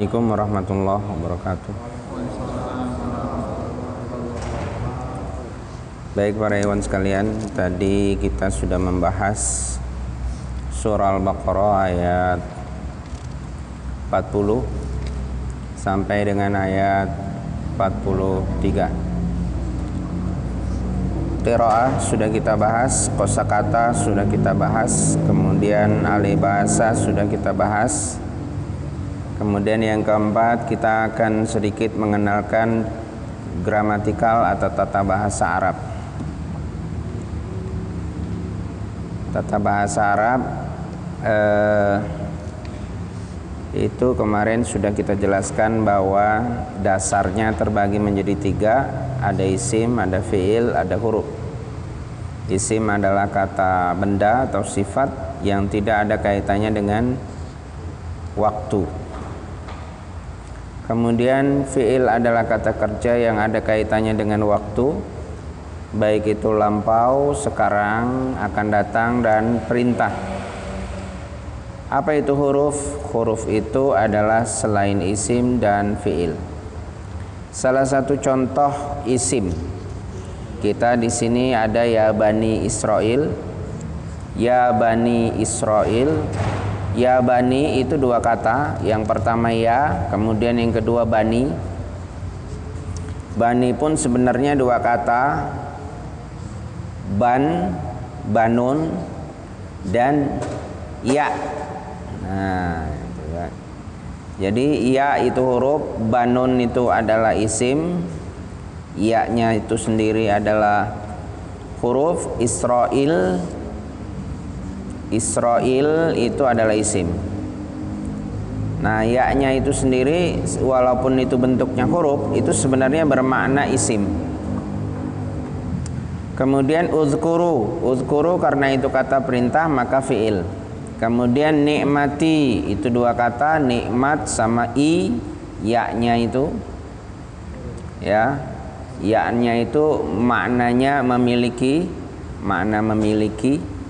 Assalamualaikum warahmatullahi wabarakatuh. Baik para ikhwan sekalian, tadi kita sudah membahas surah Al-Baqarah ayat 40 sampai dengan ayat 43. Qiraah sudah kita bahas, kosakata sudah kita bahas, kemudian alih bahasa sudah kita bahas. Kemudian yang keempat, kita akan sedikit mengenalkan gramatikal atau tata bahasa Arab. Tata bahasa Arab itu kemarin sudah kita jelaskan bahwa dasarnya terbagi menjadi 3. Ada isim, ada fi'il, ada huruf. Isim adalah kata benda atau sifat yang tidak ada kaitannya dengan waktu. Kemudian fi'il adalah kata kerja yang ada kaitannya dengan waktu, baik itu lampau, sekarang, akan datang, dan perintah. Apa itu huruf? Huruf itu adalah selain isim dan fi'il. Salah satu contoh isim, kita di sini ada ya Bani Israel. Ya Bani Israel. Ya Bani itu 2 kata. Yang pertama ya, kemudian yang kedua Bani. Bani pun sebenarnya 2 kata. Ban, Banun, dan ya. Nah, itu ya. Jadi ya itu huruf, Banun itu adalah isim, ya-nya itu sendiri adalah huruf. Israel itu adalah isim. Nah, ya-nya itu sendiri walaupun itu bentuknya huruf, itu sebenarnya bermakna isim. Kemudian uzkuru karena itu kata perintah maka fi'il. Kemudian nikmati itu 2 kata, nikmat sama ya-nya itu ya. Ya-nya itu maknanya memiliki, makna memiliki.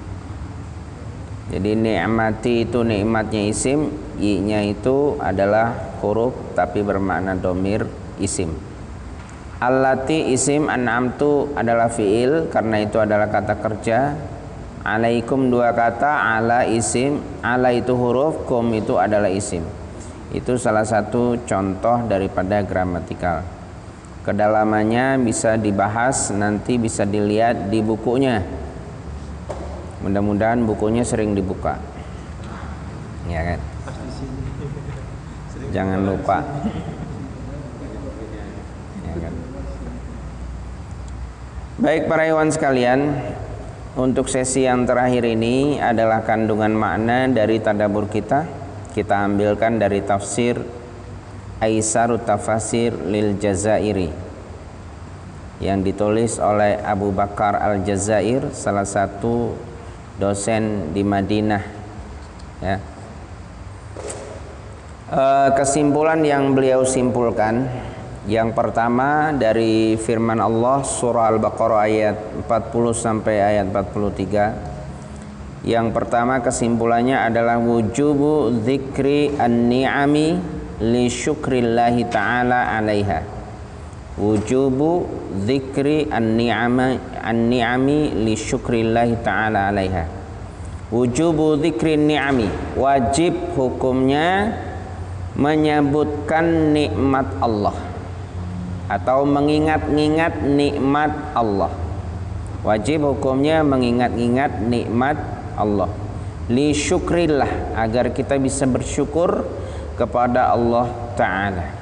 Jadi nikmati itu nikmatnya isim, i-nya itu adalah huruf tapi bermakna domir isim. Allati isim, an'amtu adalah fi'il karena itu adalah kata kerja. Alaikum 2 kata, ala isim, ala itu huruf, kum itu adalah isim. Itu salah satu contoh daripada gramatikal. Kedalamannya bisa dibahas, nanti bisa dilihat di bukunya. Mudah-mudahan bukunya sering dibuka, ya kan? Jangan lupa, ya kan? Baik para ikhwan sekalian, untuk sesi yang terakhir ini adalah kandungan makna dari tadabbur kita. Kita ambilkan dari tafsir Aisarut Tafasir lil Jazairi yang ditulis oleh Abu Bakar Al-Jazair, salah satu dosen di Madinah ya. Kesimpulan yang beliau simpulkan, yang pertama dari firman Allah surah Al-Baqarah ayat 40 sampai ayat 43. Yang pertama kesimpulannya adalah wujubu dzikri an-ni'ami li syukrillahi ta'ala 'alaiha. Wujubu dzikri an-ni'ami li syukrillahi ta'ala 'alaiha. Wujubu dzikri ni'ami, wajib hukumnya menyebutkan nikmat Allah atau mengingat-ingat nikmat Allah. Wajib hukumnya mengingat-ingat nikmat Allah. Li syukrillah, agar kita bisa bersyukur kepada Allah Ta'ala.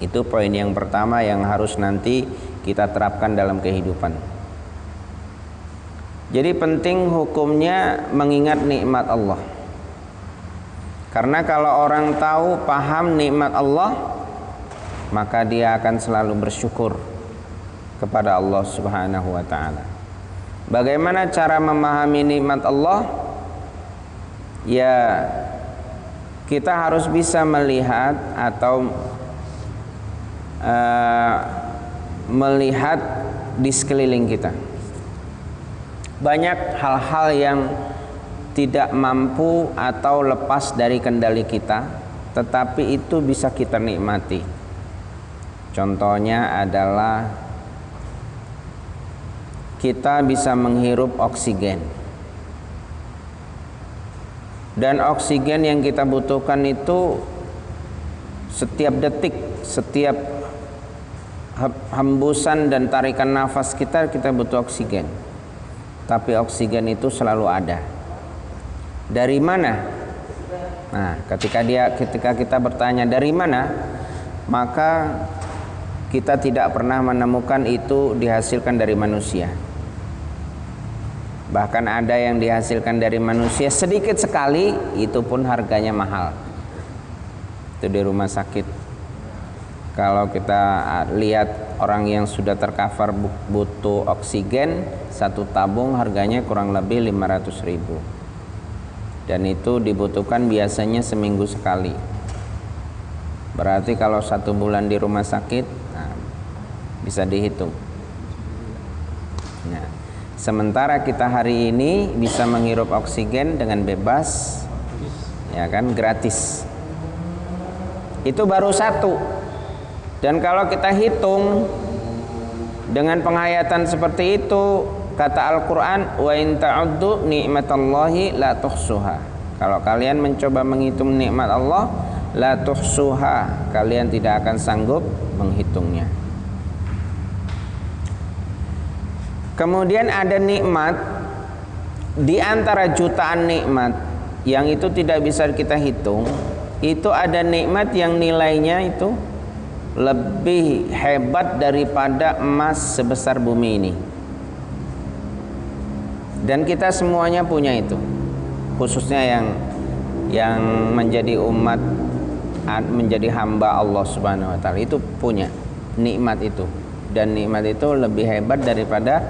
Itu poin yang pertama yang harus nanti kita terapkan dalam kehidupan. Jadi penting hukumnya mengingat nikmat Allah. Karena kalau orang tahu, paham nikmat Allah, maka dia akan selalu bersyukur kepada Allah Subhanahu wa ta'ala. Bagaimana cara memahami nikmat Allah? Ya, kita harus bisa melihat atau melihat di sekeliling kita. Banyak hal-hal yang tidak mampu atau lepas dari kendali kita, tetapi itu bisa kita nikmati. Contohnya adalah kita bisa menghirup oksigen. Dan oksigen yang kita butuhkan itu setiap detik, setiap hembusan dan tarikan nafas kita butuh oksigen. Tapi oksigen itu selalu ada. Dari mana? Nah, ketika kita bertanya dari mana, maka kita tidak pernah menemukan itu dihasilkan dari manusia. Bahkan ada yang dihasilkan dari manusia sedikit sekali, itu pun harganya mahal. Itu di rumah sakit. Kalau kita lihat orang yang sudah tercover butuh oksigen, satu tabung harganya kurang lebih 500.000. Dan itu dibutuhkan biasanya seminggu sekali. Berarti kalau 1 bulan di rumah sakit, nah, bisa dihitung. Nah, sementara kita hari ini bisa menghirup oksigen dengan bebas, ya kan, gratis. Itu baru satu. Dan kalau kita hitung dengan penghayatan seperti itu, kata Al-Quran, wa in ta'uddu ni'matallahi la tuhsuha. Kalau kalian mencoba menghitung nikmat Allah, la tuhsuha, kalian tidak akan sanggup menghitungnya. Kemudian ada nikmat di antara jutaan nikmat yang itu tidak bisa kita hitung. Itu ada nikmat yang nilainya itu lebih hebat daripada emas sebesar bumi ini. Dan kita semuanya punya itu, khususnya yang menjadi umat, menjadi hamba Allah Subhanahu wa taala, itu punya nikmat itu. Dan nikmat itu lebih hebat daripada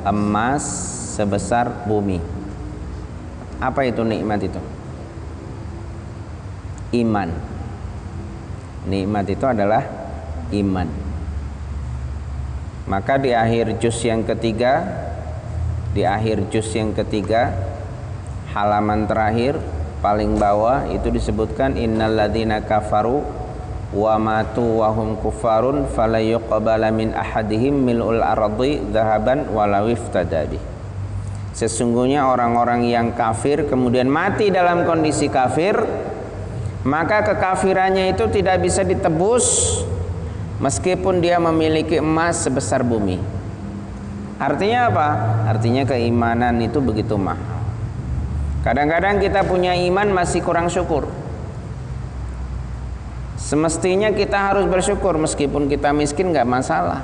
emas sebesar bumi. Apa itu nikmat itu? Iman. Nikmat itu adalah iman. Maka di akhir juz yang ketiga, halaman terakhir paling bawah itu disebutkan innalladzina kafaru wa matu wa hum kuffarun fala yuqbala min ahadihim mil'ul ardi dzahaban walau iftadadi. Sesungguhnya orang-orang yang kafir kemudian mati dalam kondisi kafir, maka kekafirannya itu tidak bisa ditebus meskipun dia memiliki emas sebesar bumi. Artinya apa? Artinya keimanan itu begitu mahal. Kadang-kadang kita punya iman masih kurang syukur. Semestinya kita harus bersyukur, meskipun kita miskin nggak masalah,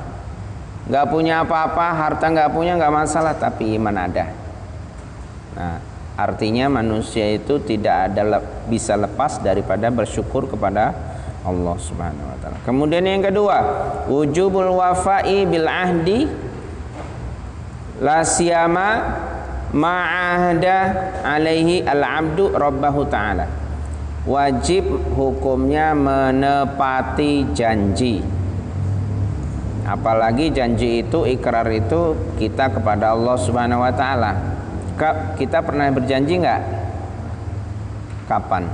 nggak punya apa-apa, harta nggak punya nggak masalah, tapi iman ada. Nah, artinya manusia itu tidak ada bisa lepas daripada bersyukur kepada Allah Subhanahu wa taala. Kemudian yang kedua, wujubul wafa'i bil ahdi la siyama ma'ahda alaihi al-abdu rabbahu ta'ala. Wajib hukumnya menepati janji. Apalagi janji itu, ikrar itu kita kepada Allah Subhanahu wa taala. Kita pernah berjanji enggak? Kapan?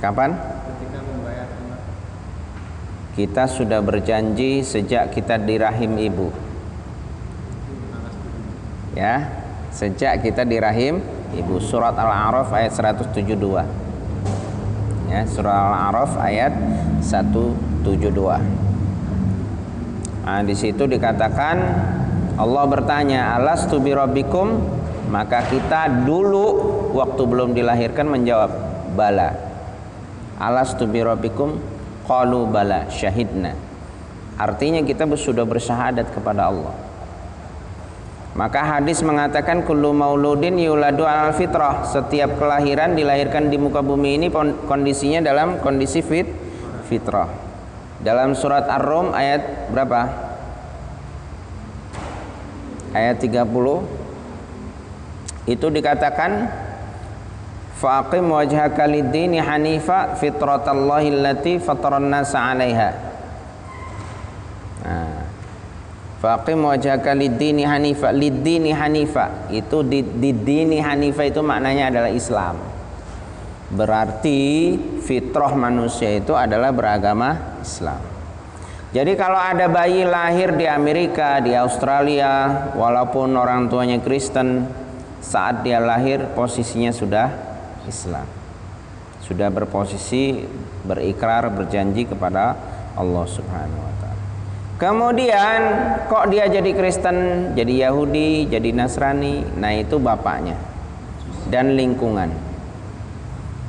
Kapan? Kita sudah berjanji sejak kita di rahim ibu. Ya, sejak kita di rahim ibu. Surat Al-A'raf ayat 172. Ya, surah Al-A'raf ayat 172. Nah, di situ dikatakan Allah bertanya, alastu bi rabbikum? Maka kita dulu waktu belum dilahirkan menjawab, bala. Alastu bi rabbikum? Qalu bala, syahidna. Artinya kita sudah bersyahadat kepada Allah. Maka hadis mengatakan kullu mauludin yuladu alal fitrah. Setiap kelahiran dilahirkan di muka bumi ini kondisinya dalam kondisi fitrah. Dalam surat Ar-Rum ayat berapa? Ayat 30 itu dikatakan faqim wajhaka lid-dini hanifa fitratallahi allati fataran nasa 'alaiha. Nah, faqim wajhaka lid-dini hanifa, lid-dini hanifa itu di dini hanifa itu maknanya adalah Islam. Berarti fitrah manusia itu adalah beragama Islam. Jadi kalau ada bayi lahir di Amerika, di Australia, walaupun orang tuanya Kristen, saat dia lahir posisinya sudah Islam. Sudah berposisi berikrar, berjanji kepada Allah Subhanahu wa taala. Kemudian kok dia jadi Kristen, jadi Yahudi, jadi Nasrani? Nah, itu bapaknya dan lingkungan.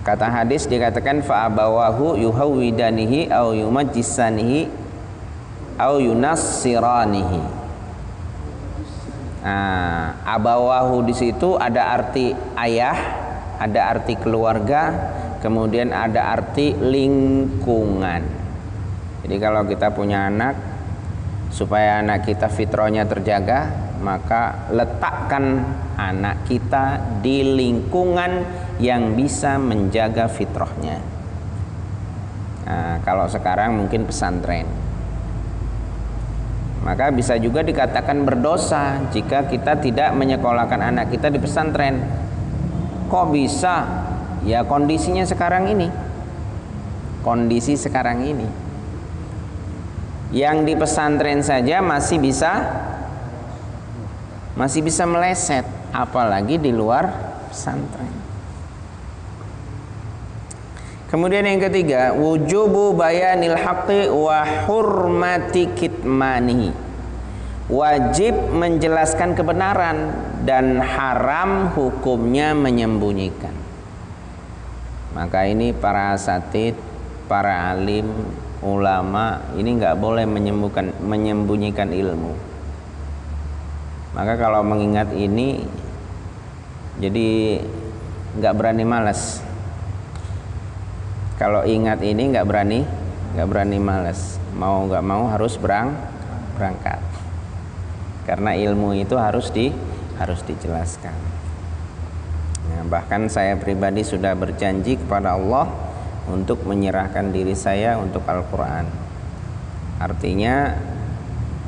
Kata hadis dikatakan fa abawahu yuhawidanihi au yumajjisanihi au yunassiranihi. Nah, abawahu di situ ada arti ayah, ada arti keluarga, kemudian ada arti lingkungan. Jadi kalau kita punya anak, supaya anak kita fitrahnya terjaga, maka letakkan anak kita di lingkungan yang bisa menjaga fitrahnya. Nah, kalau sekarang mungkin pesantren, maka bisa juga dikatakan berdosa jika kita tidak menyekolahkan anak kita di pesantren. Kok bisa? Ya kondisinya sekarang ini. Kondisi sekarang ini. Yang di pesantren saja masih bisa meleset, apalagi di luar pesantren. Kemudian yang ketiga, wujubu bayanil haqqi wa hurmati kitmanihi. Wajib menjelaskan kebenaran dan haram hukumnya menyembunyikan. Maka ini para asatid, para alim, ulama ini nggak boleh menyembunyikan ilmu. Maka kalau mengingat ini, jadi nggak berani malas. Kalau ingat ini nggak berani malas. Mau nggak mau harus berangkat. Karena ilmu itu harus dijelaskan. Nah, bahkan saya pribadi sudah berjanji kepada Allah untuk menyerahkan diri saya untuk Al-Quran. Artinya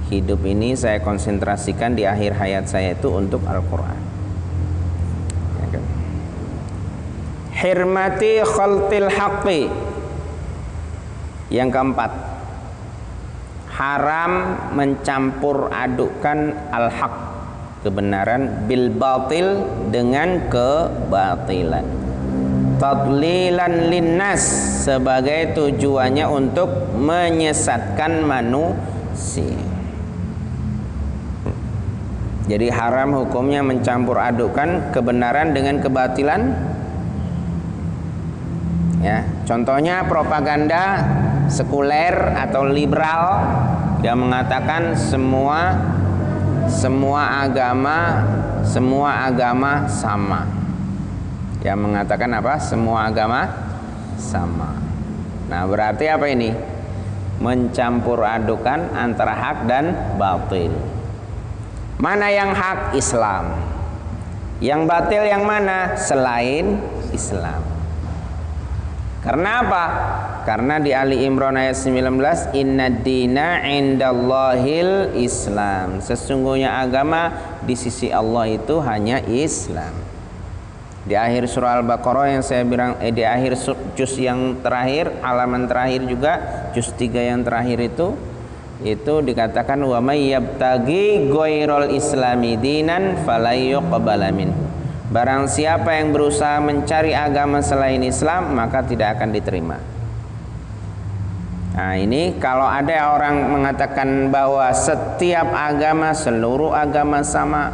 hidup ini saya konsentrasikan di akhir hayat saya itu untuk Al-Quran. Ya kan? Hirmati khaltil haqqi. Yang keempat, haram mencampur adukkan al-haq, kebenaran, bil batil, dengan kebatilan. Tadlilan linnas, sebagai tujuannya untuk menyesatkan manusia. Jadi haram hukumnya mencampur adukkan kebenaran dengan kebatilan. Ya, contohnya propaganda sekuler atau liberal yang mengatakan semua agama sama. Yang mengatakan apa? Semua agama sama. Nah, berarti apa ini? Mencampur adukan antara hak dan batil. Mana yang hak? Islam. Yang batil yang mana? Selain Islam. Karena apa? Karena di Ali Imran ayat 19, inna dina indallahil Islam. Sesungguhnya agama di sisi Allah itu hanya Islam. Di akhir surah Al-Baqarah yang saya bilang, di akhir juz yang terakhir, halaman terakhir juga, juz 3 yang terakhir itu dikatakan wa may yabtaghi ghairal islami dinan falayuqbala minhu. Barang siapa yang berusaha mencari agama selain Islam, maka tidak akan diterima. Nah, ini kalau ada orang mengatakan bahwa setiap agama, seluruh agama sama,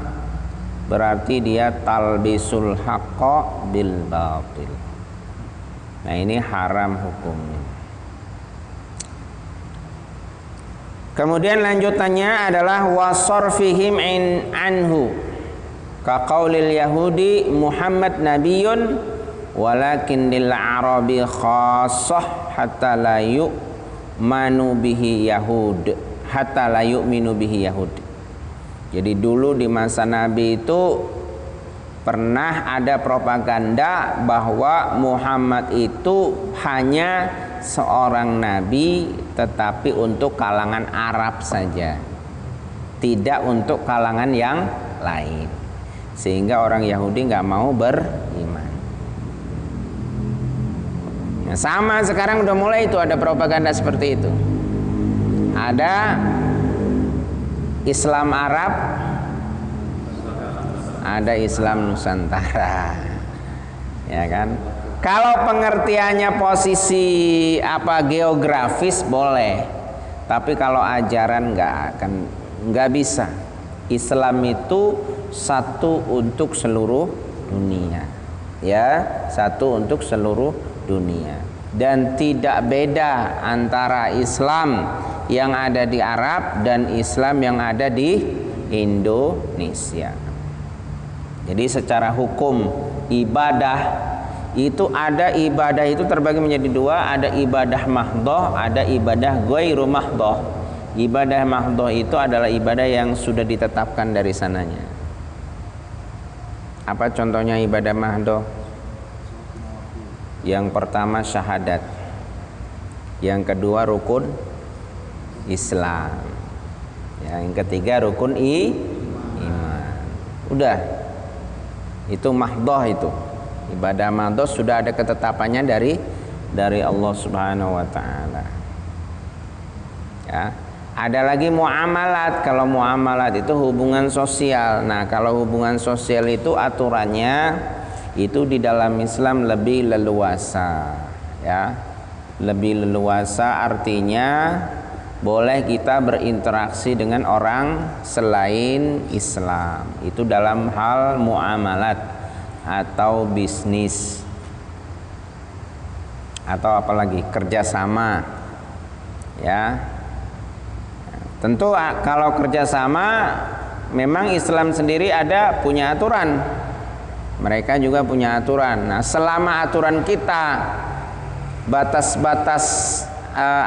berarti dia talbisul haqqa bil batil. Nah, ini haram hukumnya. Kemudian lanjutannya adalah wasarfihim anhu ka qaulil yahudi Muhammad nabiyyun walakin lil arabi khassah hatta la yu'minu bihi yahud hatta la yu'minu bihi yahud. Jadi dulu di masa Nabi itu pernah ada propaganda bahwa Muhammad itu hanya seorang nabi tetapi untuk kalangan Arab saja, tidak untuk kalangan yang lain, sehingga orang Yahudi nggak mau beriman. Nah, sama sekarang udah mulai itu ada propaganda seperti itu. Ada Islam Arab, ada Islam Nusantara, ya kan? Kalau pengertiannya posisi apa geografis boleh, tapi kalau ajaran nggak bisa. Islam itu satu untuk seluruh dunia, ya, satu untuk seluruh dunia, dan tidak beda antara Islam yang ada di Arab dan Islam yang ada di Indonesia. Jadi secara hukum ibadah itu ibadah itu terbagi menjadi dua, ada ibadah mahdhah, ada ibadah ghairu mahdhah. Ibadah mahdhah itu adalah ibadah yang sudah ditetapkan dari sananya. Apa contohnya ibadah mahdhah? Yang pertama syahadat, yang kedua rukun Islam, yang ketiga rukun iman. Udah, itu mahdhah itu. Ibadah mahdhah sudah ada ketetapannya dari Allah Subhanahu wa taala. Ya. Ada lagi muamalat. Kalau muamalat itu hubungan sosial. Nah, kalau hubungan sosial itu aturannya itu di dalam Islam lebih leluasa, ya. Lebih leluasa artinya boleh kita berinteraksi dengan orang selain Islam. Itu dalam hal muamalat atau bisnis atau apalagi kerjasama, ya. Tentu kalau kerjasama memang Islam sendiri punya aturan, mereka juga punya aturan. Nah, selama aturan kita, batas-batas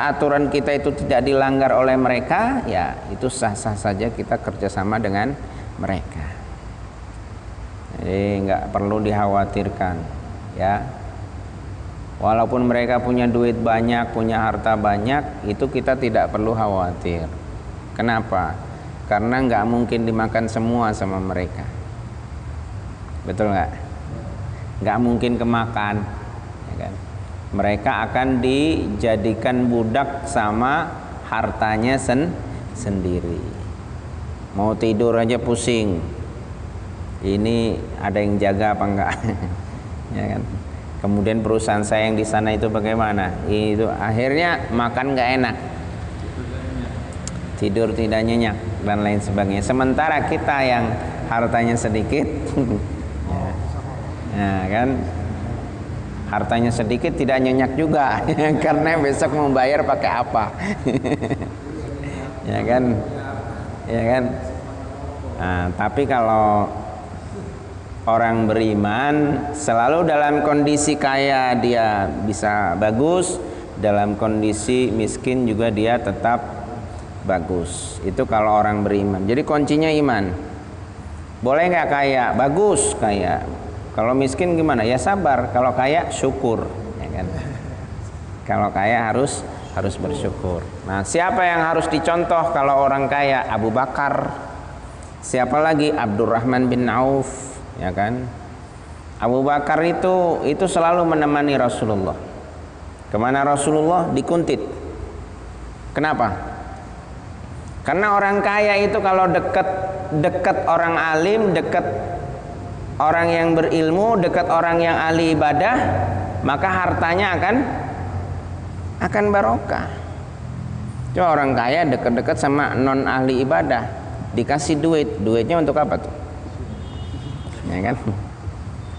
aturan kita itu tidak dilanggar oleh mereka, ya itu sah-sah saja kita kerjasama dengan mereka. Jadi nggak perlu dikhawatirkan, ya. Walaupun mereka punya duit banyak, punya harta banyak, itu kita tidak perlu khawatir. Kenapa? Karena nggak mungkin dimakan semua sama mereka. Betul nggak? Nggak mungkin kemakan, ya kan? Mereka akan dijadikan budak sama hartanya sendiri. Mau tidur aja pusing. Ini ada yang jaga apa enggak? Ya kan? Kemudian perusahaan saya yang di sana itu bagaimana? Itu akhirnya makan nggak enak, tidur tidak nyenyak dan lain sebagainya. Sementara kita yang hartanya sedikit, ya kan, hartanya sedikit tidak nyenyak juga, karena besok mau bayar pakai apa, ya kan, ya kan. Nah, tapi kalau orang beriman selalu dalam kondisi kaya dia bisa bagus, dalam kondisi miskin juga dia tetap bagus. Itu kalau orang beriman. Jadi kuncinya iman. Boleh nggak kaya? Bagus kaya. Kalau miskin gimana? Ya sabar. Kalau kaya syukur, ya kan? Kalau kaya harus bersyukur. Nah, siapa yang harus dicontoh kalau orang kaya? Abu Bakar. Siapa lagi? Abdurrahman bin Auf, ya kan? Abu Bakar itu selalu menemani Rasulullah. Kemana Rasulullah? Dikuntit. Kenapa? Karena orang kaya itu kalau dekat orang alim, dekat orang yang berilmu, dekat orang yang ahli ibadah, maka hartanya akan barokah. Coba orang kaya dekat-dekat sama non ahli ibadah, dikasih duitnya untuk apa tuh? Ya kan?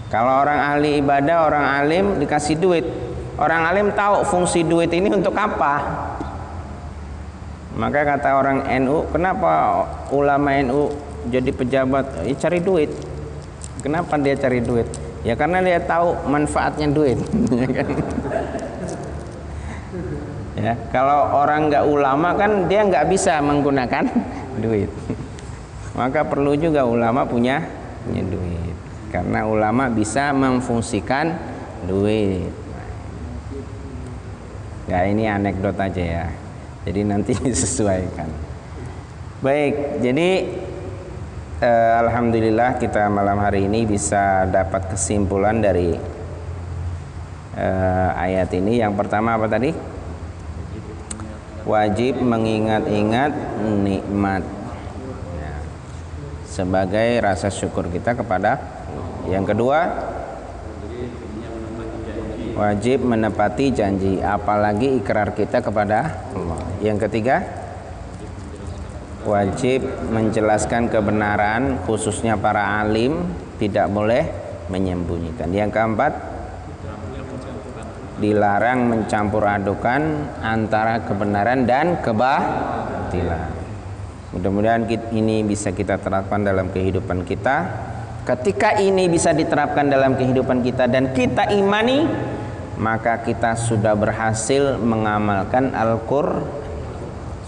Kalau orang ahli ibadah, orang alim dikasih duit, orang alim tahu fungsi duit ini untuk apa. Maka kata orang NU, kenapa ulama NU jadi pejabat? Ya cari duit. Kenapa dia cari duit? Ya karena dia tahu manfaatnya duit. Ya kan? Ya, kalau orang nggak ulama kan dia nggak bisa menggunakan duit. Maka perlu juga ulama punya duit. Karena ulama bisa memfungsikan duit. Ya ini anekdot aja ya. Jadi nanti disesuaikan. Baik, jadi alhamdulillah kita malam hari ini bisa dapat kesimpulan dari ayat ini. Yang pertama apa tadi? Wajib mengingat-ingat nikmat ya, sebagai rasa syukur kita kepada Allah. Yang kedua, wajib menepati janji, apalagi ikrar kita kepada Allah. Yang ketiga, wajib menjelaskan kebenaran, khususnya para alim, tidak boleh menyembunyikan. Yang keempat, dilarang mencampur adukan antara kebenaran dan kebatilan. Mudah-mudahan ini bisa kita terapkan dalam kehidupan kita. Ketika ini bisa diterapkan dalam kehidupan kita dan kita imani, maka kita sudah berhasil mengamalkan Al-Qur'an,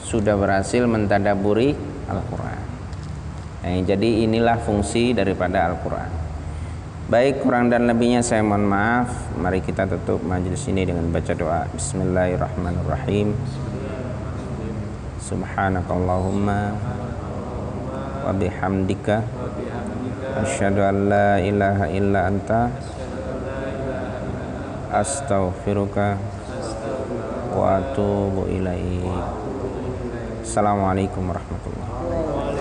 sudah berhasil mentadaburi Al-Qur'an. Jadi inilah fungsi daripada Al-Qur'an. Baik, kurang dan lebihnya saya mohon maaf. Mari kita tutup majelis ini dengan baca doa. Bismillahirrahmanirrahim. Subhanakallahumma wa bihamdika asyhadu an la ilaha illa anta astaghfiruka wa atubu ilaik. Assalamualaikum warahmatullahi wabarakatuh.